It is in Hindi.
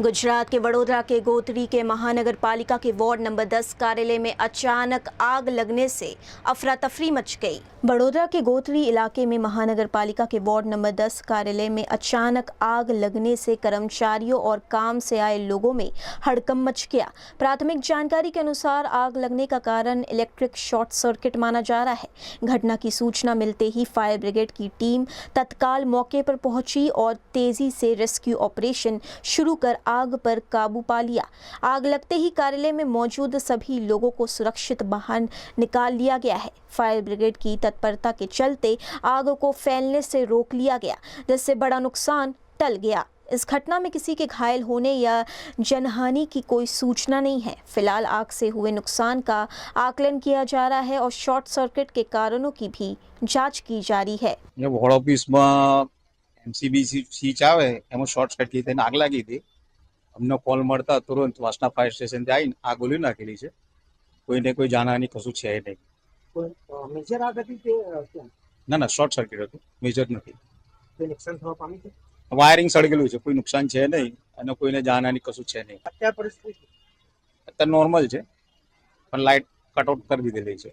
गुजरात के वडोदरा के गोत्री के महानगर पालिका के वार्ड नंबर 10 कार्यालय में अचानक आग लगने से अफरा तफरी मच गई। वडोदरा के गोत्री इलाके में महानगर पालिका के वार्ड नंबर 10 कार्यालय में अचानक आग लगने से कर्मचारियों और काम से आए लोगों में हड़कंप मच गया। प्राथमिक जानकारी के अनुसार आग लगने का कारण इलेक्ट्रिक शॉर्ट सर्किट माना जा रहा है। घटना की सूचना मिलते ही फायर ब्रिगेड की टीम तत्काल मौके पर पहुंची और तेजी से रेस्क्यू ऑपरेशन शुरू कर आग पर काबू पा लिया। आग लगते ही कार्यालय में मौजूद सभी लोगों को सुरक्षित बाहर निकाल लिया गया है। फायर ब्रिगेड की तत्परता के चलते आग को फैलने से रोक लिया गया, जिससे बड़ा नुकसान टल गया। इस घटना में किसी के घायल होने या जनहानि की कोई सूचना नहीं है। फिलहाल आग से हुए नुकसान का आकलन किया जा रहा है और शॉर्ट सर्किट के कारणों की भी जांच की जा रही है। वोड ऑफिस में एमसीबी स्विच आवे एम शॉर्ट सर्किट थઈને आग लागी હતી। અમને કોલ મળતા તુરંત વાસના ફાયર સ્ટેશન થી આવીને આગ ઓલી નાખેલી છે। કોઈને કોઈ જાનહાની કશું છે નહીં। મેજર આગ હતી કે કેમ? ના ના શોર્ટ સર્કિટ હતું, મેજર નથી। કોઈ નુકસાન થવા પામી છે? વાયરિંગ સળગેલું છે, કોઈ નુકસાન છે નહીં અને કોઈને જાનહાની કશું છે નહીં। અત્યારે પરિસ્થિતિ અત્યારે નોર્મલ છે, પણ લાઇટ કટ આઉટ કરી દીધેલી છે।